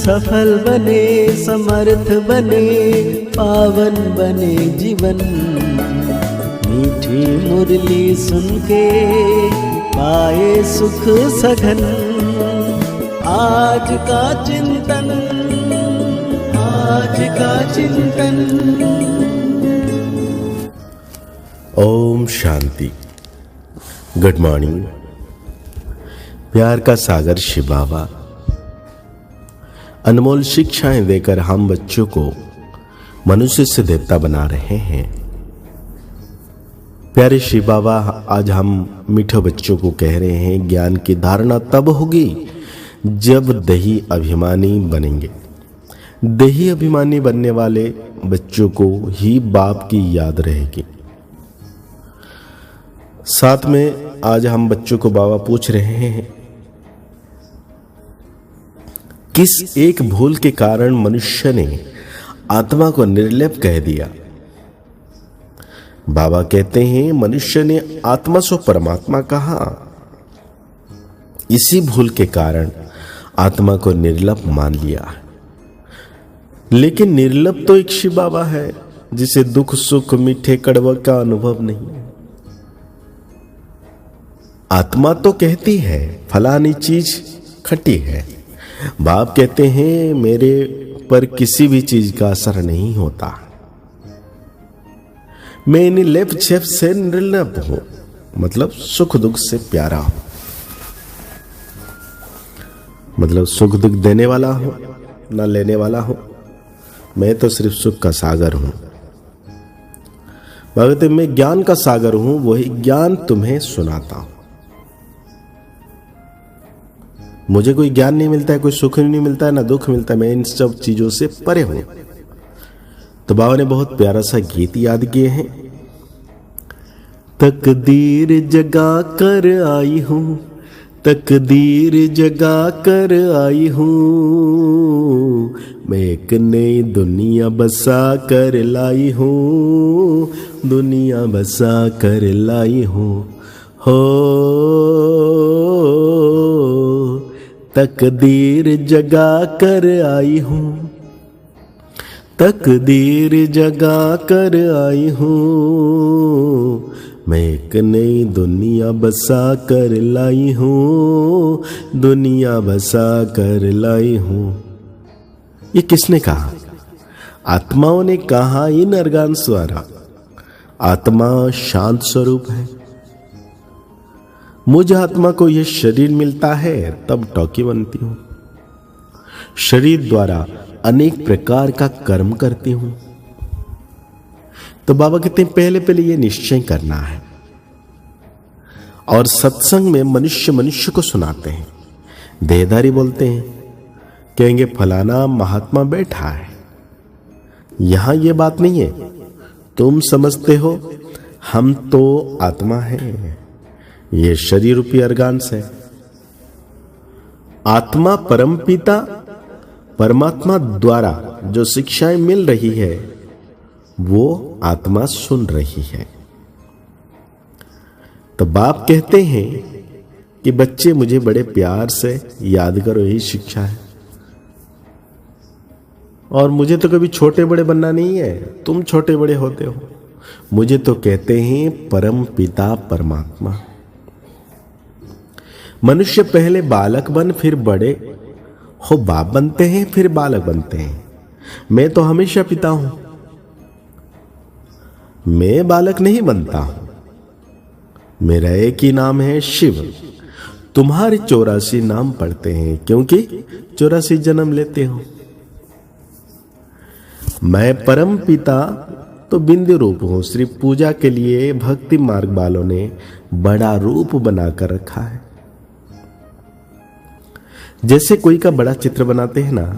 सफल बने, समर्थ बने, पावन बने जीवन। मीठी मुरली सुन के पाए सुख सघन। आज का चिंतन, आज का चिंतन। ओम शांति। Good morning. प्यार का सागर शिव बाबा अनमोल शिक्षाएं देकर हम बच्चों को मनुष्य से देवता बना रहे हैं। प्यारे शिव बाबा, आज हम मीठे बच्चों को कह रहे हैं ज्ञान की धारणा तब होगी जब देही अभिमानी बनेंगे। देही अभिमानी बनने वाले बच्चों को ही बाप की याद रहेगी। साथ में आज हम बच्चों को बाबा पूछ रहे हैं, किस एक भूल के कारण मनुष्य ने आत्मा को निर्लेप कह दिया? बाबा कहते हैं मनुष्य ने आत्मा से परमात्मा कहा। इसी भूल के कारण आत्मा को निर्लप मान लिया। लेकिन निर्लप तो एक शिव बाबा है जिसे दुख सुख मीठे कड़वा का अनुभव नहीं। आत्मा तो कहती है फलानी चीज खट्टी है। बाप कहते हैं मेरे पर किसी भी चीज का असर नहीं होता। मैं निर्लेप छेप से निर्लेप हूं, मतलब सुख दुख से प्यारा हूं, मतलब सुख दुख देने वाला हूं ना लेने वाला हूं। मैं तो सिर्फ सुख का सागर हूं। भगत मैं ज्ञान का सागर हूं, वही ज्ञान तुम्हें सुनाता हूं। मुझे कोई ज्ञान नहीं मिलता है, कोई सुख नहीं मिलता है, ना दुख मिलता है। मैं इन सब चीजों से परे हूं। तो बाबा ने बहुत प्यारा सा गीत याद किए हैं। तकदीर जगा कर आई हूं, तकदीर जगा कर आई हूं, मैं एक नई दुनिया बसा कर लाई हूं, दुनिया बसा कर लाई हूं। हो तकदीर जगा कर आई हूं, तकदीर जगा कर आई हूं, मैं एक नई दुनिया बसा कर लाई हूं, दुनिया बसा कर लाई हूं। ये किसने कहा? आत्माओं ने कहा इन अर्गान द्वारा। आत्मा शांत स्वरूप है। मुझ आत्मा को यह शरीर मिलता है तब टॉकी बनती हूं। शरीर द्वारा अनेक प्रकार का कर्म करती हूं। तो बाबा कहते हैं पहले पहले यह निश्चय करना है। और सत्संग में मनुष्य मनुष्य को सुनाते हैं। देहधारी बोलते हैं, कहेंगे फलाना महात्मा बैठा है। यहां यह बात नहीं है। तुम समझते हो हम तो आत्मा है, ये शरीर रूपी अर्गान्स है। आत्मा परमपिता परमात्मा द्वारा जो शिक्षाएं मिल रही है वो आत्मा सुन रही है। तो बाप कहते हैं कि बच्चे मुझे बड़े प्यार से याद करो, यही शिक्षा है। और मुझे तो कभी छोटे बड़े बनना नहीं है, तुम छोटे बड़े होते हो। मुझे तो कहते हैं परम पिता परमात्मा। मनुष्य पहले बालक बन फिर बड़े हो बाप बनते हैं, फिर बालक बनते हैं। मैं तो हमेशा पिता हूं। मैं बालक नहीं बनता हूं। मेरा एक ही नाम है शिव। तुम्हारे 84 नाम पढ़ते हैं क्योंकि 84 जन्म लेते हो। मैं परम पिता तो बिंदु रूप हूं। सिर्फ पूजा के लिए भक्ति मार्ग वालों ने बड़ा रूप बनाकर रखा है। जैसे कोई का बड़ा चित्र बनाते हैं ना,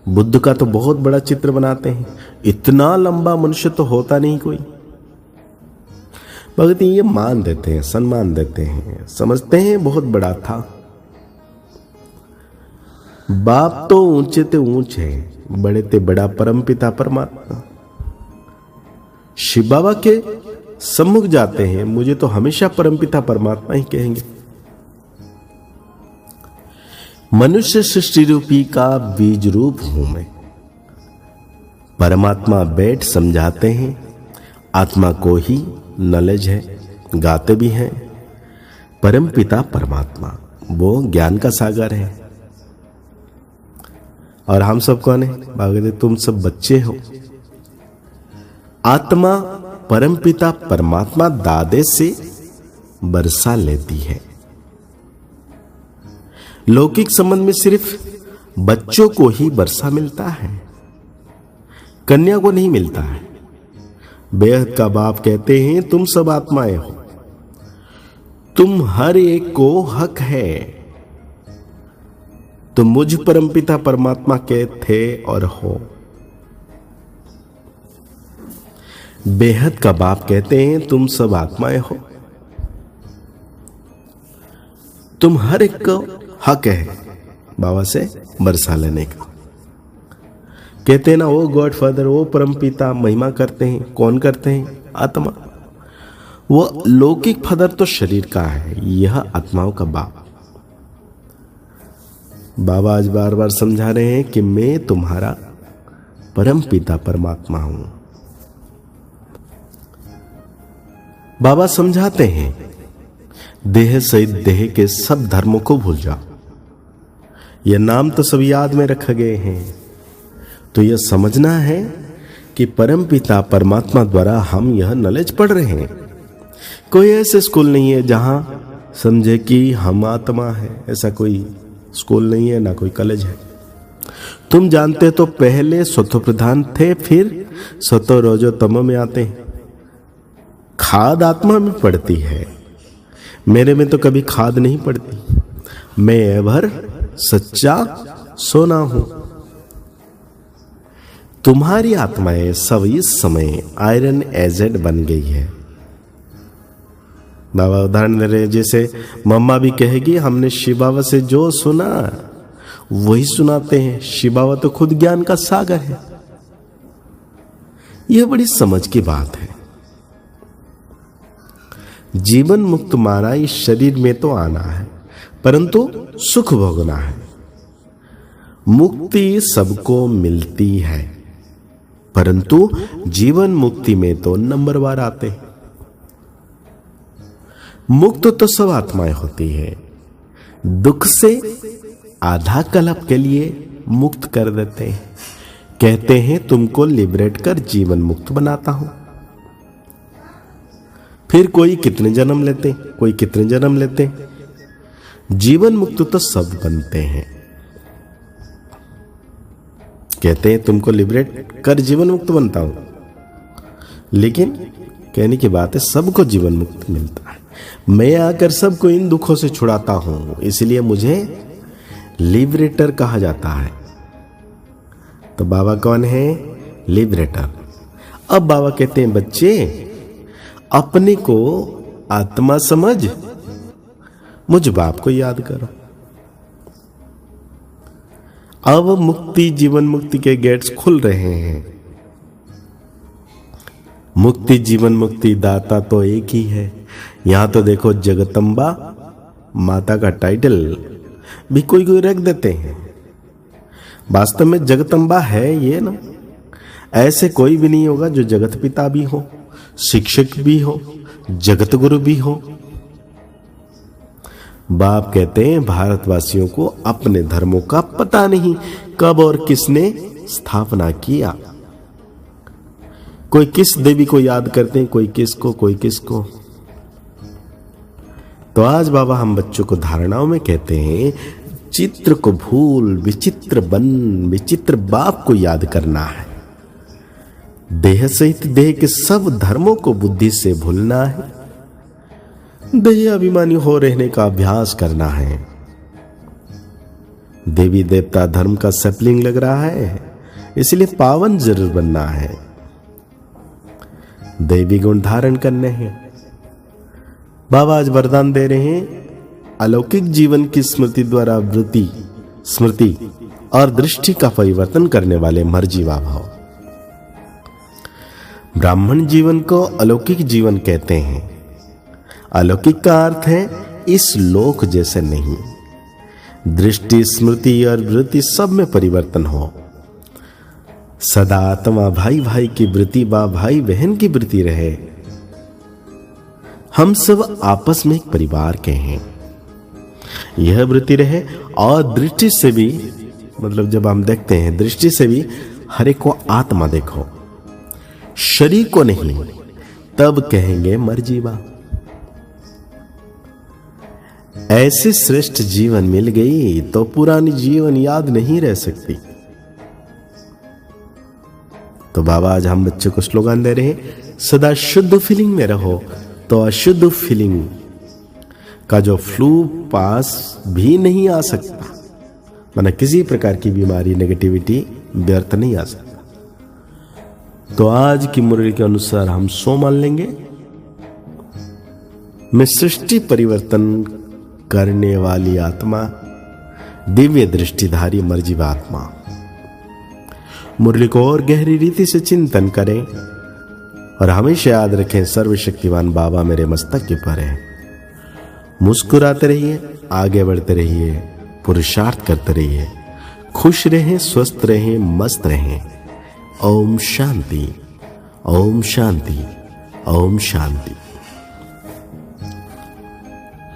बुद्ध का तो बहुत बड़ा चित्र बनाते हैं। इतना लंबा मनुष्य तो होता नहीं कोई। भगत ये मान देते हैं, सम्मान देते हैं, समझते हैं बहुत बड़ा था। बाप तो ऊंचे ते ऊंचे, बड़े ते बड़ा परमपिता परमात्मा। शिव बाबा के सम्मुख जाते हैं, मुझे तो हमेशा परमपिता परमात्मा ही कहेंगे। मनुष्य सृष्टि रूपी का बीज रूप हूं मैं। परमात्मा बैठ समझाते हैं, आत्मा को ही नॉलेज है, गाते भी हैं। परम पिता परमात्मा वो ज्ञान का सागर है। और हम सब कौन है? बाबा कहते तुम सब बच्चे हो। आत्मा परम पिता परमात्मा दादे से बरसा लेती है। लौकिक संबंध में सिर्फ बच्चों को ही वर्षा मिलता है, कन्या को नहीं मिलता है। बेहद का बाप कहते हैं तुम सब आत्माएं हो, तुम हर एक को हक है। तुम मुझ परमपिता परमात्मा के थे और हो। बेहद का बाप कहते हैं तुम सब आत्माएं हो, तुम हर एक को हक है बाबा से बरसा लेने का। कहते हैं ना वो गॉड फादर, वो परम पिता महिमा करते हैं। कौन करते हैं? आत्मा। वो लौकिक फादर तो शरीर का है, यह आत्माओं का बाप। बाबा आज बार बार समझा रहे हैं कि मैं तुम्हारा परम पिता परमात्मा हूं। बाबा समझाते हैं देह सहित देह के सब धर्मों को भूल जाओ। यह नाम तो सब याद में रखे गए हैं, तो यह समझना है कि परम पिता परमात्मा द्वारा हम यह नॉलेज पढ़ रहे हैं। कोई ऐसे स्कूल नहीं है जहां समझे कि हम आत्मा है, ऐसा कोई स्कूल नहीं है, ना कोई कॉलेज है। तुम जानते तो पहले सतो प्रधान थे, फिर सतो रोजो तमो में आते हैं। खाद आत्मा में पड़ती है, मेरे में तो कभी खाद नहीं पड़ती। मैं एवर सच्चा सोना हूं। तुम्हारी आत्माएं सब इस समय आयरन एजेड बन गई है। बाबा उदाहरण दे रहे, जैसे मम्मा भी कहेगी हमने शिव बाबा से जो सुना वही सुनाते हैं। शिव बाबा तो खुद ज्ञान का सागर है। यह बड़ी समझ की बात है। जीवन मुक्त माना इस शरीर में तो आना है, परंतु सुख भोगना है। मुक्ति सबको मिलती है, परंतु जीवन मुक्ति में तो नंबरवार आते हैं। मुक्त तो सब आत्माएं होती है, दुख से आधा कल्प के लिए मुक्त कर देते हैं। कहते हैं तुमको लिबरेट कर जीवन मुक्त बनाता हूं। फिर कोई कितने जन्म लेते, कोई कितने जन्म लेते। जीवन मुक्त तो सब बनते हैं। कहते हैं तुमको लिबरेट कर जीवन मुक्त बनता हूं, लेकिन कहने की बात है सबको जीवन मुक्त मिलता है। मैं आकर सबको इन दुखों से छुड़ाता हूं, इसलिए मुझे लिबरेटर कहा जाता है। तो बाबा कौन है? लिबरेटर। अब बाबा कहते हैं बच्चे अपने को आत्मा समझ, मुझ बाप को याद करो। अब मुक्ति जीवन मुक्ति के गेट्स खुल रहे हैं। मुक्ति जीवन मुक्ति दाता तो एक ही है। यहां तो देखो जगदम्बा माता का टाइटल भी कोई कोई रख देते हैं। वास्तव में जगदम्बा है ये ना, ऐसे कोई भी नहीं होगा जो जगत पिता भी हो, शिक्षक भी हो, जगत गुरु भी हो। बाप कहते हैं भारतवासियों को अपने धर्मों का पता नहीं कब और किसने स्थापना किया। कोई किस देवी को याद करते हैं, कोई किसको, कोई किसको। तो आज बाबा हम बच्चों को धारणाओं में कहते हैं चित्र को भूल विचित्र बन, विचित्र बाप को याद करना है। देह सहित देह के सब धर्मों को बुद्धि से भूलना है। देह अभिमानी हो रहने का अभ्यास करना है। देवी देवता धर्म का सैपलिंग लग रहा है, इसलिए पावन जरूर बनना है। दैवी गुण धारण करने हैं। बाबा आज वरदान दे रहे हैं अलौकिक जीवन की स्मृति द्वारा वृत्ति, स्मृति और दृष्टि का परिवर्तन करने वाले मर्जीवा भाव। ब्राह्मण जीवन को अलौकिक जीवन कहते हैं। अलौकिक का अर्थ है इस लोक जैसे नहीं। दृष्टि, स्मृति और वृत्ति सब में परिवर्तन हो। सदा आत्मा भाई भाई की वृत्ति बा भाई बहन की वृत्ति रहे। हम सब आपस में एक परिवार के हैं, यह वृत्ति रहे। और दृष्टि से भी, मतलब जब हम देखते हैं दृष्टि से भी हर एक को आत्मा देखो, शरीर को नहीं, तब कहेंगे मर जीवा। ऐसे श्रेष्ठ जीवन मिल गई तो पुरानी जीवन याद नहीं रह सकती। तो बाबा आज हम बच्चों को स्लोगन दे रहे हैं, सदा शुद्ध फीलिंग में रहो तो अशुद्ध फीलिंग का जो फ्लू पास भी नहीं आ सकता, माना किसी प्रकार की बीमारी, नेगेटिविटी व्यर्थ नहीं आ सकता। तो आज की मुरली के अनुसार हम सो मान लेंगे, मैं सृष्टि परिवर्तन करने वाली आत्मा, दिव्य दृष्टिधारी मर्जीवा आत्मा। मुरली को और गहरी रीति से चिंतन करें और हमेशा याद रखें सर्वशक्तिवान बाबा मेरे मस्तक के ऊपर है। मुस्कुराते रहिए, आगे बढ़ते रहिए, पुरुषार्थ करते रहिए, खुश रहें, स्वस्थ रहें, मस्त रहें। ओम शांति, ओम शांति, ओम शांति।